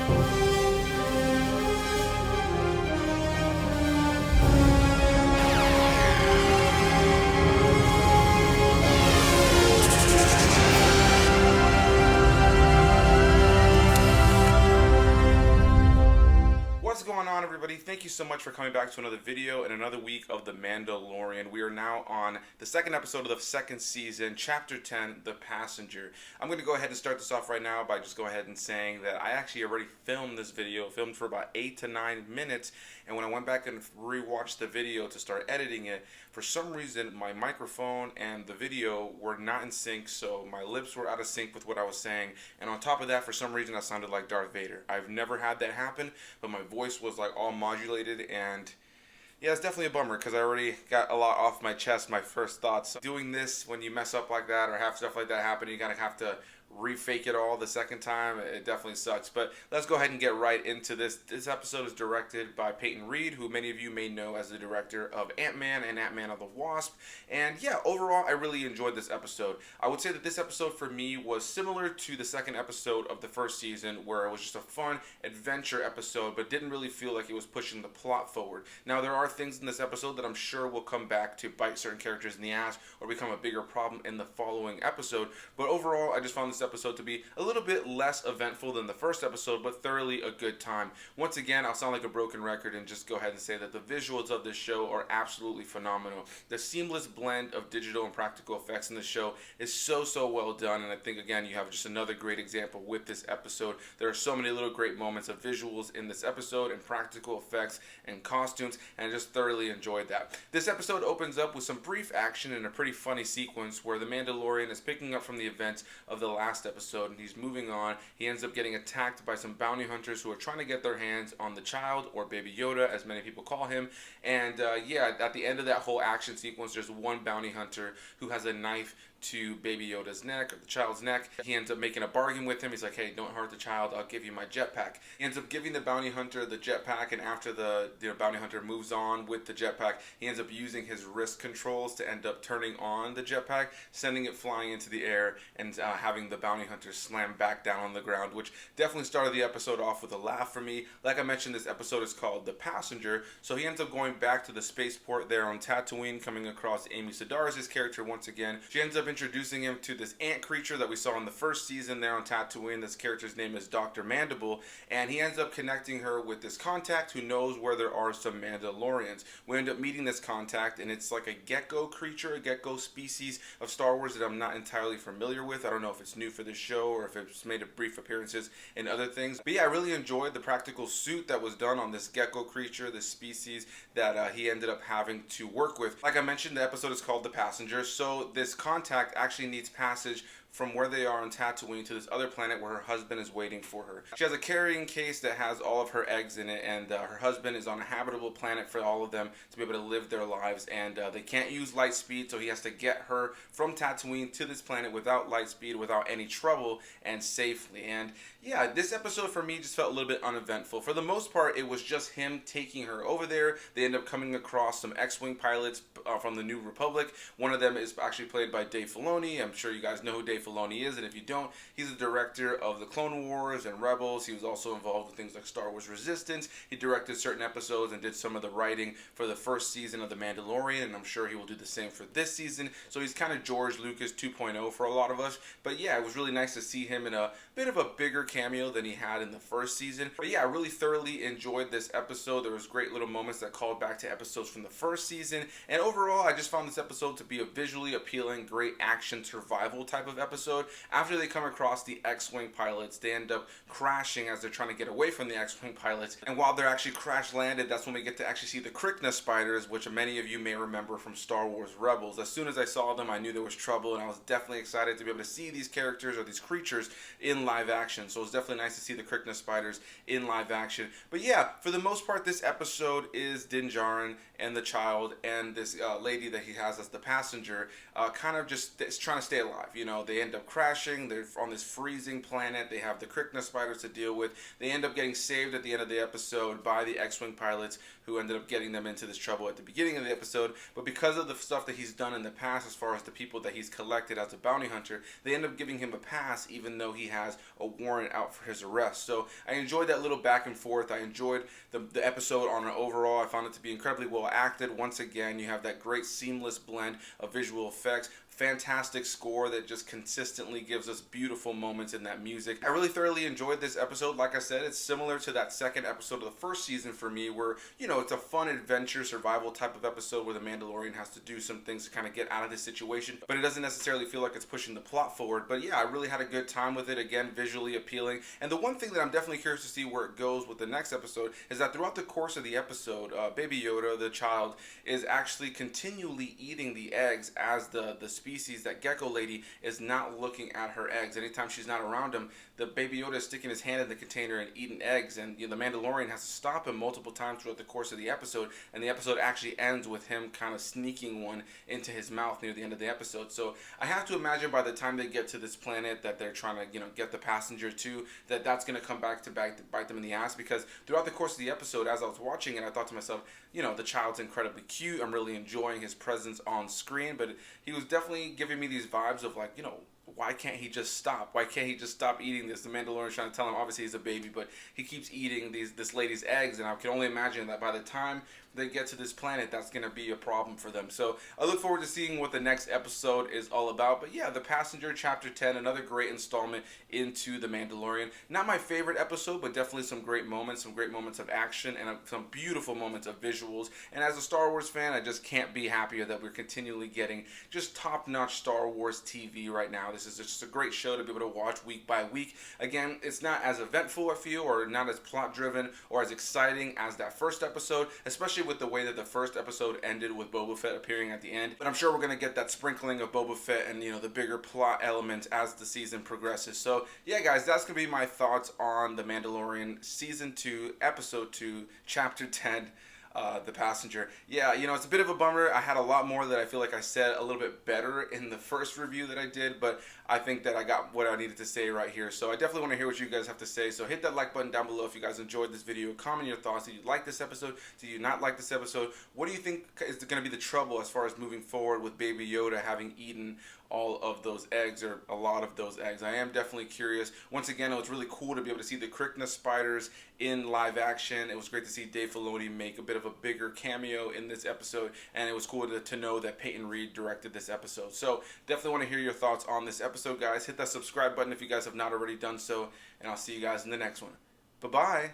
What's going on, everybody? Thank you so much for coming back to another video and another week of The Mandalorian. We are now on the second episode of the second season, Chapter 10, The Passenger. I'm going to go ahead and start this off right now by just going ahead and saying that I actually already filmed this video, filmed for about 8 to 9 minutes, and when I went back and rewatched the video to start editing it, for some reason my microphone and the video were not in sync, so my lips were out of sync with what I was saying, and on top of that, for some reason I sounded like Darth Vader. I've never had that happen, but my voice was like all modulated, and yeah, it's definitely a bummer because I already got a lot off my chest, my first thoughts. So doing this when you mess up like that or have stuff like that happen, you kind of have to refake it all the second time. It definitely sucks, but let's go ahead and get right into this. This episode is directed by Peyton Reed, who many of you may know as the director of Ant-Man and Ant-Man of the Wasp. And yeah, overall I really enjoyed this episode. I would say that this episode for me was similar to the second episode of the first season, where it was just a fun adventure episode but didn't really feel like it was pushing the plot forward. Now there are things in this episode that I'm sure will come back to bite certain characters in the ass or become a bigger problem in the following episode, but overall I just found this episode to be a little bit less eventful than the first episode, but thoroughly a good time. Once again, I'll sound like a broken record and just go ahead and say that the visuals of this show are absolutely phenomenal. The seamless blend of digital and practical effects in the show is so well done, and I think again you have just another great example with this episode. There are so many little great moments of visuals in this episode and practical effects and costumes, and I just thoroughly enjoyed that. This episode opens up with some brief action and a pretty funny sequence where the Mandalorian is picking up from the events of the last episode, and he's moving on. He ends up getting attacked by some bounty hunters who are trying to get their hands on the child, or Baby Yoda as many people call him. And yeah, at the end of that whole action sequence, there's one bounty hunter who has a knife to Baby Yoda's neck, or the child's neck. He ends up making a bargain with him. He's like, hey, don't hurt the child, I'll give you my jetpack. He ends up giving the bounty hunter the jetpack, and after the bounty hunter moves on with the jetpack, he ends up using his wrist controls to end up turning on the jetpack, sending it flying into the air, and having the bounty hunter slam back down on the ground, which definitely started the episode off with a laugh for me. Like I mentioned, this episode is called The Passenger, so he ends up going back to the spaceport there on Tatooine, coming across Amy Sedaris' character once again. She ends up introducing him to this ant creature that we saw in the first season there on Tatooine. This character's name is Dr. Mandible, and he ends up connecting her with this contact who knows where there are some Mandalorians. We end up meeting this contact, and it's like a gecko creature, a gecko species of Star Wars that I'm not entirely familiar with. I don't know if it's new for this show or if it's made a brief appearances in other things. But yeah, I really enjoyed the practical suit that was done on this gecko creature, this species that he ended up having to work with. Like I mentioned, the episode is called The Passenger, so this contact actually needs passage from where they are on Tatooine to this other planet where her husband is waiting for her. She has a carrying case that has all of her eggs in it, and her husband is on a habitable planet for all of them to be able to live their lives, and they can't use light speed, so he has to get her from Tatooine to this planet without light speed, without any trouble, and safely. And yeah, this episode for me just felt a little bit uneventful. For the most part, it was just him taking her over there. They end up coming across some X-Wing pilots from the New Republic. One of them is actually played by Dave Filoni. I'm sure you guys know who Dave Filoni is, and if you don't, he's the director of the Clone Wars and Rebels. He was also involved with things like Star Wars Resistance. He directed certain episodes and did some of the writing for the first season of The Mandalorian, and I'm sure he will do the same for this season. So he's kind of George Lucas 2.0 for a lot of us. But yeah, it was really nice to see him in a bit of a bigger cameo than he had in the first season. But yeah, I really thoroughly enjoyed this episode. There was great little moments that called back to episodes from the first season, and overall I just found this episode to be a visually appealing, great action survival type of episode. After they come across the X-Wing pilots, they end up crashing as they're trying to get away from the X-Wing pilots, and while they're actually crash landed, that's when we get to actually see the Krykna spiders, which many of you may remember from Star Wars Rebels. As soon as I saw them, I knew there was trouble, and I was definitely excited to be able to see these characters or these creatures in live action. So it was definitely nice to see the Krykna spiders in live action. But yeah, for the most part, this episode is Din Djarin and the child and this lady that he has as the passenger kind of just trying to stay alive. You know, they they end up crashing. They're on this freezing planet. They have the Krykna spiders to deal with. They end up getting saved at the end of the episode by the X-Wing pilots who ended up getting them into this trouble at the beginning of the episode. But because of the stuff that he's done in the past, as far as the people that he's collected as a bounty hunter, they end up giving him a pass even though he has a warrant out for his arrest. So I enjoyed that little back and forth. I enjoyed the episode on an overall. I found it to be incredibly well acted. Once again, you have that great seamless blend of visual effects, fantastic score that just consistently gives us beautiful moments in that music. I really thoroughly enjoyed this episode. Like I said, it's similar to that second episode of the first season for me, where, you know, it's a fun adventure survival type of episode where the Mandalorian has to do some things to kind of get out of this situation, but it doesn't necessarily feel like it's pushing the plot forward. But yeah, I really had a good time with it. Again, visually appealing. And the one thing that I'm definitely curious to see where it goes with the next episode is that throughout the course of the episode, Baby Yoda, the child, is actually continually eating the eggs as the species, that gecko lady, is not looking at her eggs. Anytime she's not around him, the Baby Yoda is sticking his hand in the container and eating eggs, and, you know, the Mandalorian has to stop him multiple times throughout the course of the episode, and the episode actually ends with him kind of sneaking one into his mouth near the end of the episode. So I have to imagine by the time they get to this planet that they're trying to, you know, get the passenger to, that's going to come back to bite them in the ass, because throughout the course of the episode, as I was watching it, I thought to myself, you know, the child's incredibly cute. I'm really enjoying his presence on screen, but he was definitely giving me these vibes of, like, you know, why can't he just stop? Why can't he just stop eating this? The Mandalorian's trying to tell him, obviously he's a baby, but he keeps eating this lady's eggs, and I can only imagine that by the time they get to this planet, that's going to be a problem for them. So I look forward to seeing what the next episode is all about. But yeah, The Passenger, Chapter 10, another great installment into The Mandalorian. Not my favorite episode, but definitely some great moments of action, and some beautiful moments of visuals. And as a Star Wars fan, I just can't be happier that we're continually getting just top-notch Star Wars TV right now. This is just a great show to be able to watch week by week. Again, it's not as eventful, I feel, or not as plot-driven or as exciting as that first episode, especially with the way that the first episode ended with Boba Fett appearing at the end. But I'm sure we're going to get that sprinkling of Boba Fett and, you know, the bigger plot elements as the season progresses. So yeah, guys, that's going to be my thoughts on The Mandalorian Season 2, Episode 2, Chapter 10. The Passenger. Yeah, you know, it's a bit of a bummer. I had a lot more that I feel like I said a little bit better in the first review that I did, but I think that I got what I needed to say right here. So I definitely want to hear what you guys have to say. So hit that like button down below if you guys enjoyed this video. Comment your thoughts. Did you like this episode? Did you not like this episode? What do you think is going to be the trouble as far as moving forward with Baby Yoda having eaten all of those eggs, or a lot of those eggs? I am definitely curious. Once again, it was really cool to be able to see the Krykna spiders in live action. It was great to see Dave Filoni make a bit of a bigger cameo in this episode, and it was cool to know that Peyton Reed directed this episode. So definitely want to hear your thoughts on this episode, guys. Hit that subscribe button if you guys have not already done so, and I'll see you guys in the next one. Bye-bye.